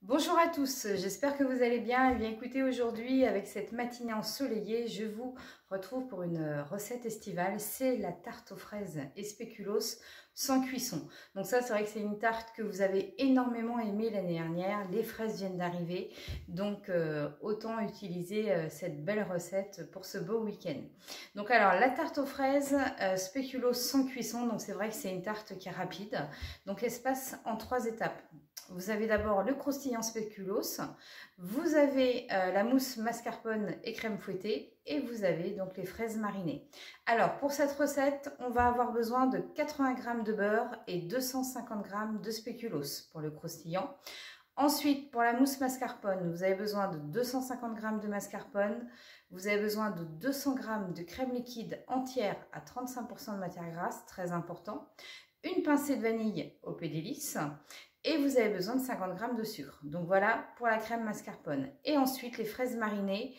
Bonjour à tous, j'espère que vous allez bien. Eh bien écoutez, aujourd'hui avec cette matinée ensoleillée, je vous retrouve pour une recette estivale. C'est la tarte aux fraises et spéculoos sans cuisson. Donc ça, c'est vrai que c'est une tarte que vous avez énormément aimée l'année dernière. Les fraises viennent d'arriver, donc autant utiliser cette belle recette pour ce beau week-end. Donc alors, la tarte aux fraises spéculoos sans cuisson, donc c'est vrai que c'est une tarte qui est rapide. Donc elle se passe en 3 étapes. Vous avez d'abord le croustillant spéculoos, vous avez la mousse mascarpone et crème fouettée et vous avez donc les fraises marinées. Alors pour cette recette, on va avoir besoin de 80 g de beurre et 250 g de spéculoos pour le croustillant. Ensuite, pour la mousse mascarpone, vous avez besoin de 250 g de mascarpone, vous avez besoin de 200 g de crème liquide entière à 35% de matière grasse, très important, une pincée de vanille au pédélice, et vous avez besoin de 50 g de sucre. Donc voilà pour la crème mascarpone. Et ensuite les fraises marinées,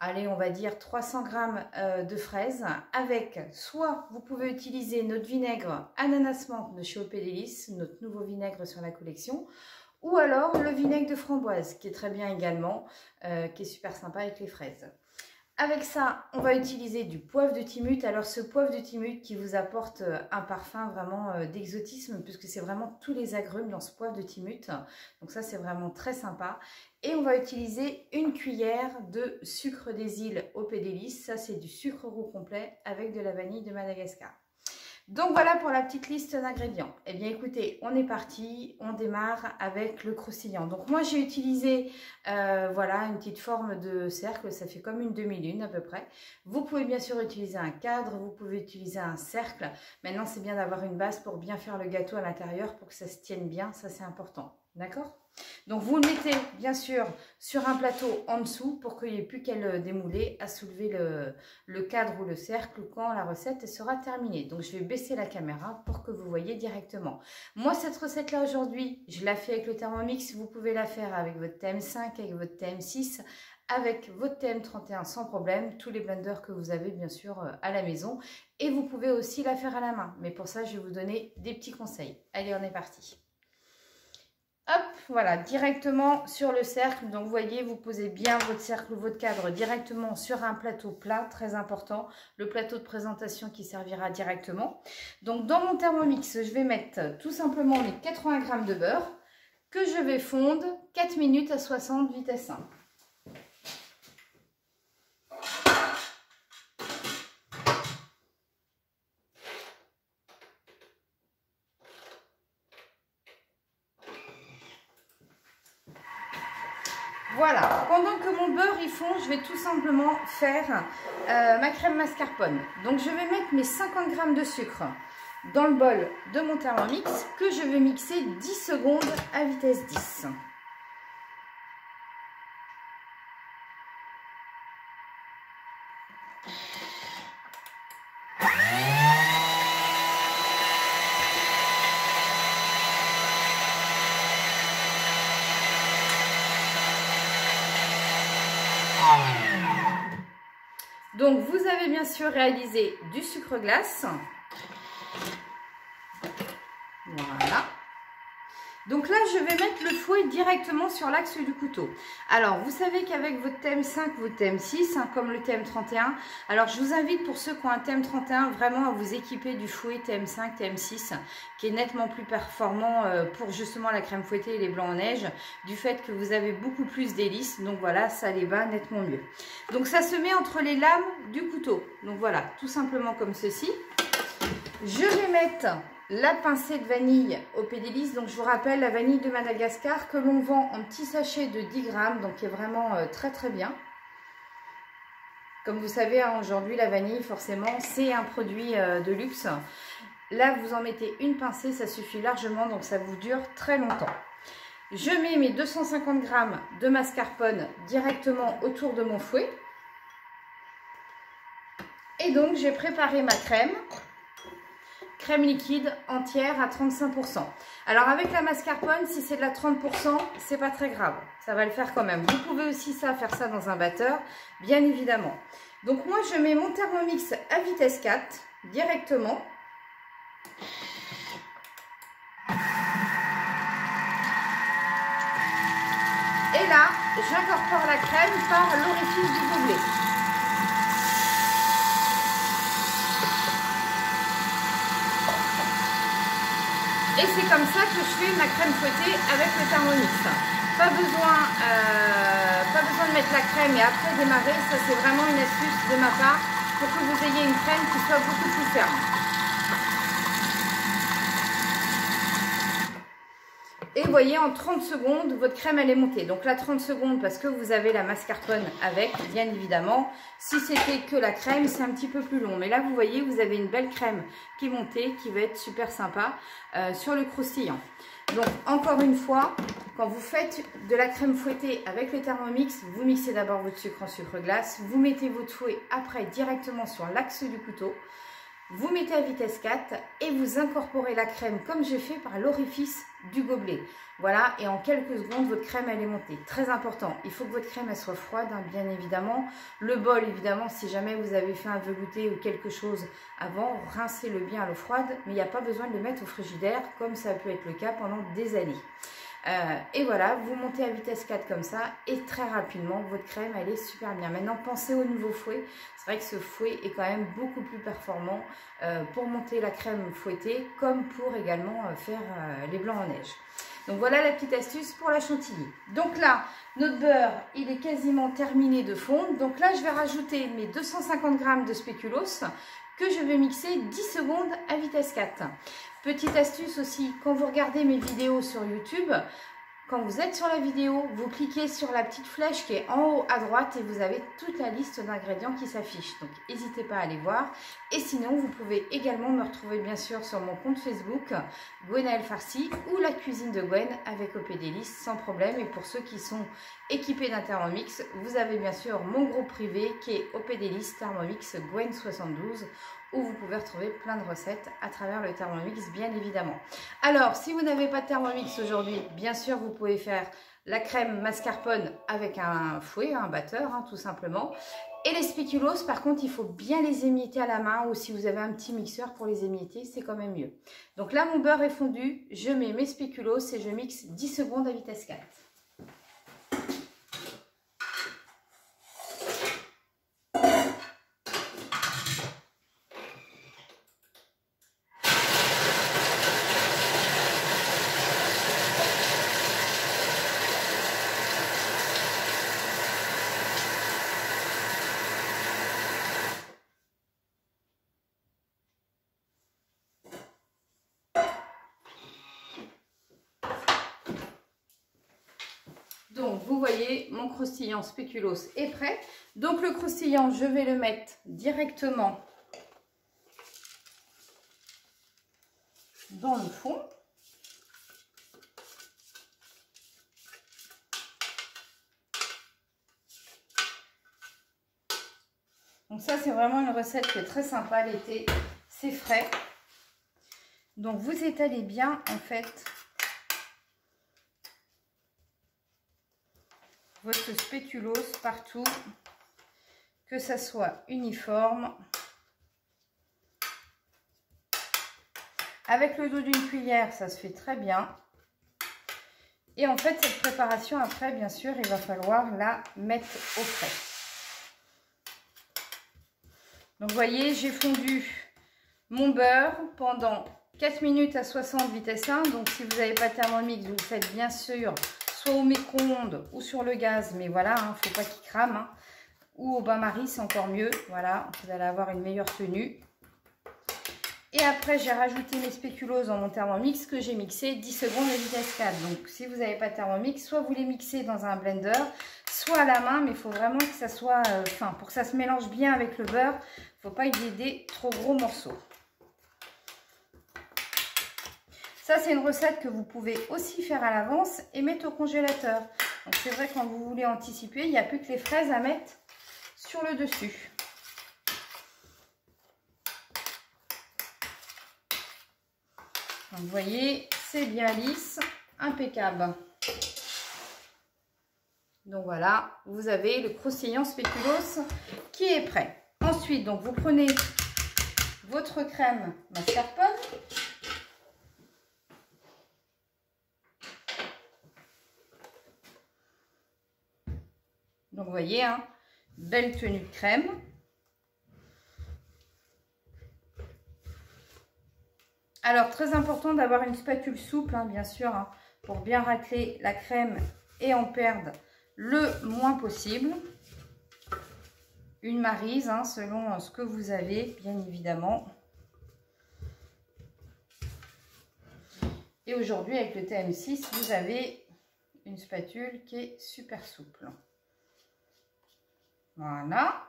allez on va dire 300 g de fraises avec, soit vous pouvez utiliser notre vinaigre ananas menthe de chez Opédélice, notre nouveau vinaigre sur la collection, ou alors le vinaigre de framboise qui est très bien également, qui est super sympa avec les fraises. Avec ça, on va utiliser du poivre de Timut. Alors ce poivre de Timut qui vous apporte un parfum vraiment d'exotisme, puisque c'est vraiment tous les agrumes dans ce poivre de Timut. Donc ça, c'est vraiment très sympa. Et on va utiliser une cuillère de sucre des îles Opédélice. Ça, c'est du sucre roux complet avec de la vanille de Madagascar. Donc voilà pour la petite liste d'ingrédients. Eh bien écoutez, on est parti, on démarre avec le croustillant. Donc moi j'ai utilisé voilà une petite forme de cercle, ça fait comme une demi-lune à peu près. Vous pouvez bien sûr utiliser un cadre, vous pouvez utiliser un cercle. Maintenant c'est bien d'avoir une base pour bien faire le gâteau à l'intérieur pour que ça se tienne bien, ça c'est important. D'accord ? Donc vous le mettez bien sûr sur un plateau en dessous pour qu'il n'y ait plus qu'à le démouler, à soulever le cadre ou le cercle quand la recette sera terminée. Donc je vais baisser la caméra pour que vous voyez directement. Moi cette recette là aujourd'hui, je la fais avec le Thermomix. Vous pouvez la faire avec votre TM5, avec votre TM6, avec votre TM31 sans problème. Tous les blenders que vous avez bien sûr à la maison. Et vous pouvez aussi la faire à la main. Mais pour ça je vais vous donner des petits conseils. Allez, on est parti. Hop, voilà, directement sur le cercle. Donc, vous voyez, vous posez bien votre cercle ou votre cadre directement sur un plateau plat, très important. Le plateau de présentation qui servira directement. Donc, dans mon Thermomix, je vais mettre tout simplement les 80 g de beurre que je vais fondre 4 minutes à 60 vitesse 1. Voilà, pendant que mon beurre il fond, je vais tout simplement faire ma crème mascarpone. Donc je vais mettre mes 50 g de sucre dans le bol de mon Thermomix que je vais mixer 10 secondes à vitesse 10. Donc, vous avez bien sûr réalisé du sucre glace. Voilà. Donc là, je vais mettre le fouet directement sur l'axe du couteau. Alors, vous savez qu'avec votre TM5, votre TM6, comme le TM31, alors je vous invite pour ceux qui ont un TM31 vraiment à vous équiper du fouet TM5, TM6, qui est nettement plus performant pour justement la crème fouettée et les blancs en neige, du fait que vous avez beaucoup plus d'hélices. Donc voilà, ça les va nettement mieux. Donc ça se met entre les lames du couteau. Donc voilà, tout simplement comme ceci. Je vais mettre la pincée de vanille au pédélice. Donc je vous rappelle la vanille de Madagascar que l'on vend en petits sachets de 10 g, donc qui est vraiment très très bien. Comme vous savez, hein, aujourd'hui la vanille forcément c'est un produit de luxe. Là vous en mettez une pincée, ça suffit largement, donc ça vous dure très longtemps. Je mets mes 250 g de mascarpone directement autour de mon fouet. Et donc j'ai préparé ma crème liquide entière à 35%. Alors avec la mascarpone, si c'est de la 30%, c'est pas très grave. Ça va le faire quand même. Vous pouvez aussi faire ça dans un batteur, bien évidemment. Donc moi, je mets mon Thermomix à vitesse 4 directement. Et là, j'incorpore la crème par l'orifice du gobelet. Et c'est comme ça que je fais ma crème fouettée avec le Thermomix. Pas besoin de mettre la crème et après démarrer. Ça, c'est vraiment une astuce de ma part pour que vous ayez une crème qui soit beaucoup plus ferme. Et vous voyez, en 30 secondes, votre crème, elle est montée. Donc là, 30 secondes parce que vous avez la mascarpone avec, bien évidemment. Si c'était que la crème, c'est un petit peu plus long. Mais là, vous voyez, vous avez une belle crème qui est montée, qui va être super sympa sur le croustillant. Donc, encore une fois, quand vous faites de la crème fouettée avec le Thermomix, vous mixez d'abord votre sucre en sucre glace. Vous mettez votre fouet après directement sur l'axe du couteau. Vous mettez à vitesse 4 et vous incorporez la crème comme j'ai fait par l'orifice du gobelet. Voilà, et en quelques secondes, votre crème, elle est montée. Très important, il faut que votre crème, elle soit froide, hein, bien évidemment. Le bol, évidemment, si jamais vous avez fait un velouté ou quelque chose avant, rincez-le bien à l'eau froide, mais il n'y a pas besoin de le mettre au frigidaire, comme ça peut être le cas pendant des années. Et voilà, vous montez à vitesse 4 comme ça et très rapidement, votre crème, elle est super bien. Maintenant, pensez au nouveau fouet. C'est vrai que ce fouet est quand même beaucoup plus performant pour monter la crème fouettée comme pour également faire les blancs en neige. Donc voilà la petite astuce pour la chantilly. Donc là, notre beurre, il est quasiment terminé de fondre. Donc là, je vais rajouter mes 250 g de spéculoos que je vais mixer 10 secondes à vitesse 4. Petite astuce aussi, quand vous regardez mes vidéos sur YouTube, quand vous êtes sur la vidéo, vous cliquez sur la petite flèche qui est en haut à droite et vous avez toute la liste d'ingrédients qui s'affiche. Donc, n'hésitez pas à aller voir. Et sinon, vous pouvez également me retrouver bien sûr sur mon compte Facebook, Gwenaëlle Farcy ou la cuisine de Gwen avec OP Délices sans problème. Et pour ceux qui sont équipés d'un Thermomix, vous avez bien sûr mon groupe privé qui est OP Délices Thermomix Gwen 72 où vous pouvez retrouver plein de recettes à travers le Thermomix, bien évidemment. Alors, si vous n'avez pas de Thermomix aujourd'hui, bien sûr, vous pouvez faire la crème mascarpone avec un fouet, un batteur, hein, tout simplement. Et les spéculoos, par contre, il faut bien les émietter à la main ou si vous avez un petit mixeur pour les émietter, c'est quand même mieux. Donc là, mon beurre est fondu, je mets mes spéculoos et je mixe 10 secondes à vitesse 4. Donc, vous voyez, mon croustillant spéculoos est prêt. Donc, le croustillant, je vais le mettre directement dans le fond. Donc, ça, c'est vraiment une recette qui est très sympa l'été. C'est frais. Donc, vous étalez bien, en fait, votre spéculoos partout, que ça soit uniforme. Avec le dos d'une cuillère, ça se fait très bien. Et en fait, cette préparation, après, bien sûr, il va falloir la mettre au frais. Donc, vous voyez, j'ai fondu mon beurre pendant 4 minutes à 60 vitesse 1. Donc, si vous n'avez pas de Thermomix, vous le faites bien sûr soit au micro-ondes ou sur le gaz, mais voilà, il ne faut pas qu'il crame, hein. Ou au bain-marie, c'est encore mieux. Voilà, vous allez avoir une meilleure tenue. Et après, j'ai rajouté mes spéculoos dans mon Thermomix que j'ai mixé 10 secondes à vitesse 4. Donc, si vous n'avez pas de Thermomix, soit vous les mixez dans un blender, soit à la main, mais il faut vraiment que ça soit fin. Pour que ça se mélange bien avec le beurre, il ne faut pas qu'il y ait des trop gros morceaux. Ça, c'est une recette que vous pouvez aussi faire à l'avance et mettre au congélateur. Donc, c'est vrai, quand vous voulez anticiper, il n'y a plus que les fraises à mettre sur le dessus. Donc, vous voyez, c'est bien lisse, impeccable. Donc, voilà, vous avez le croustillant spéculoos qui est prêt. Ensuite, donc, vous prenez votre crème mascarpone. Donc vous voyez, hein, belle tenue de crème. Alors très important d'avoir une spatule souple, hein, bien sûr, hein, pour bien racler la crème et en perdre le moins possible. Une maryse, hein, selon ce que vous avez, bien évidemment. Et aujourd'hui, avec le TM6, vous avez une spatule qui est super souple. Voilà.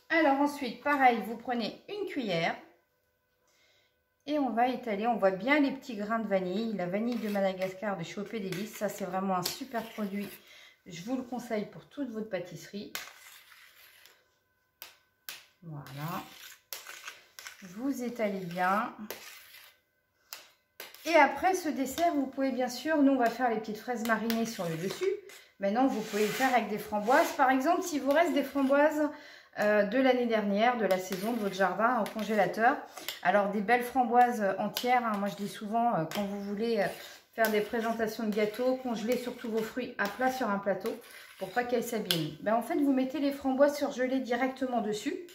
Alors ensuite, pareil, vous prenez une cuillère et on va étaler. On voit bien les petits grains de vanille. La vanille de Madagascar de chez OP Délices, ça c'est vraiment un super produit. Je vous le conseille pour toute votre pâtisserie. Voilà. Vous étalez bien. Et après ce dessert, vous pouvez bien sûr, nous on va faire les petites fraises marinées sur le dessus. Maintenant, vous pouvez le faire avec des framboises. Par exemple, s'il vous reste des framboises de l'année dernière, de la saison de votre jardin au congélateur. Alors des belles framboises entières, hein. Moi je dis souvent quand vous voulez faire des présentations de gâteaux, congelez surtout vos fruits à plat sur un plateau pour pas qu'elles s'abîment. Ben, en fait vous mettez les framboises surgelées directement dessus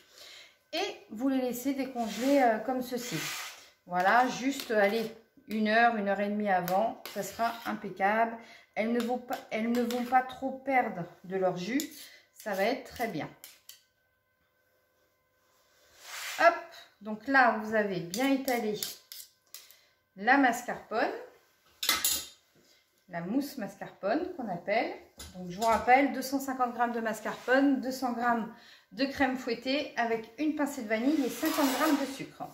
et vous les laissez décongeler comme ceci. Voilà, juste allez, 1 heure, 1 heure et demie avant, ça sera impeccable. Elles ne vont pas trop perdre de leur jus, ça va être très bien. Hop, donc là, vous avez bien étalé la mascarpone, la mousse mascarpone qu'on appelle. Donc, je vous rappelle, 250 g de mascarpone, 200 g de crème fouettée avec une pincée de vanille et 50 g de sucre.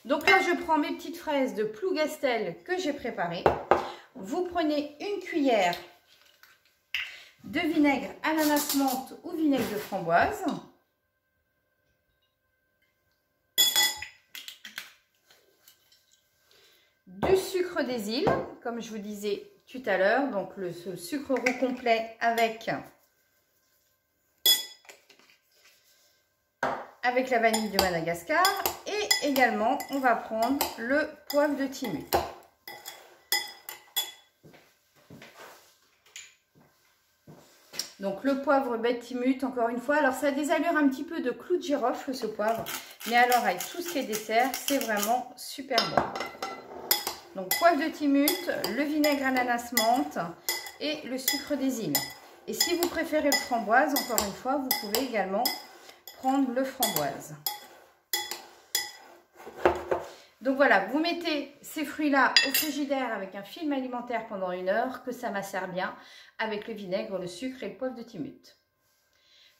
Donc là, je prends mes petites fraises de Plougastel que j'ai préparées. Vous prenez une cuillère de vinaigre ananas menthe ou vinaigre de framboise. Du sucre des îles, comme je vous disais tout à l'heure, donc le sucre roux complet avec la vanille de Madagascar. Et également, on va prendre le poivre de Timut. Donc le poivre bête Timut, encore une fois, alors ça a des allures un petit peu de clou de girofle ce poivre, mais alors avec tout ce qui est dessert, c'est vraiment super bon. Donc poivre de Timut, le vinaigre ananas menthe et le sucre des îles. Et si vous préférez le framboise, encore une fois, vous pouvez également prendre le framboise. Donc voilà, vous mettez ces fruits-là au frigidaire avec un film alimentaire pendant 1 heure, que ça macère bien avec le vinaigre, le sucre et le poivre de Timut.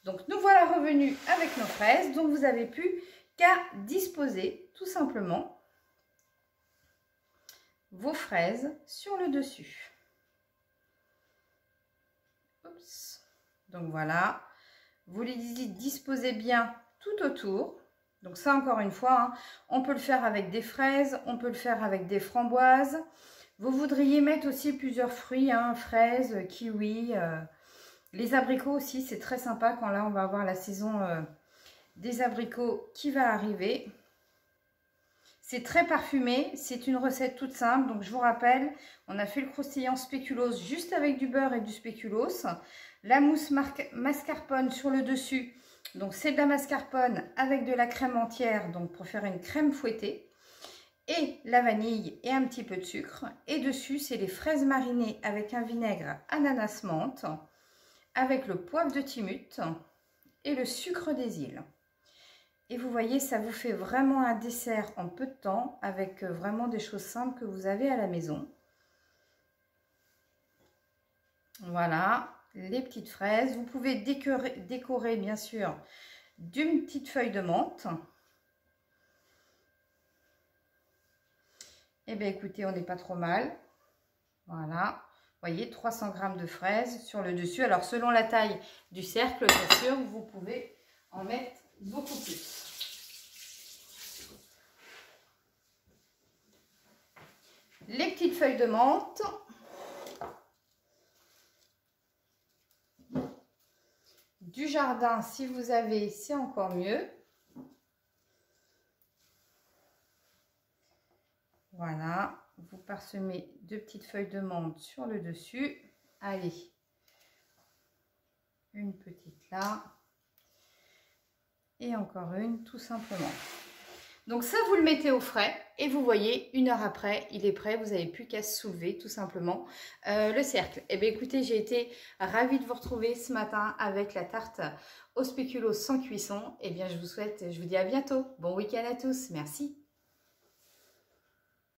Donc nous voilà revenus avec nos fraises, dont vous avez plus qu'à disposer tout simplement vos fraises sur le dessus. Oups. Donc voilà, vous les disposez bien tout autour. Donc ça, encore une fois, hein, on peut le faire avec des fraises, on peut le faire avec des framboises. Vous voudriez mettre aussi plusieurs fruits, hein, fraises, kiwis, les abricots aussi, c'est très sympa quand là on va avoir la saison des abricots qui va arriver. C'est très parfumé, c'est une recette toute simple. Donc je vous rappelle, on a fait le croustillant spéculoos juste avec du beurre et du spéculoos. La mousse mascarpone sur le dessus. Donc c'est de la mascarpone avec de la crème entière, donc pour faire une crème fouettée. Et la vanille et un petit peu de sucre. Et dessus, c'est les fraises marinées avec un vinaigre ananas menthe, avec le poivre de Timut et le sucre des îles. Et vous voyez, ça vous fait vraiment un dessert en peu de temps, avec vraiment des choses simples que vous avez à la maison. Voilà, les petites fraises. Vous pouvez décorer bien sûr d'une petite feuille de menthe. Eh bien écoutez, on n'est pas trop mal. Voilà, vous voyez, 300 g de fraises sur le dessus. Alors selon la taille du cercle, bien sûr, vous pouvez en mettre beaucoup plus. Les petites feuilles de menthe. Du jardin, si vous avez, c'est encore mieux. Voilà, vous parsemez 2 petites feuilles de menthe sur le dessus. Allez, une petite là. Et encore une, tout simplement. Donc ça, vous le mettez au frais et vous voyez, 1 heure après, il est prêt. Vous n'avez plus qu'à soulever tout simplement le cercle. Eh bien écoutez, j'ai été ravie de vous retrouver ce matin avec la tarte au spéculoos sans cuisson. Eh bien je vous dis à bientôt. Bon week-end à tous. Merci.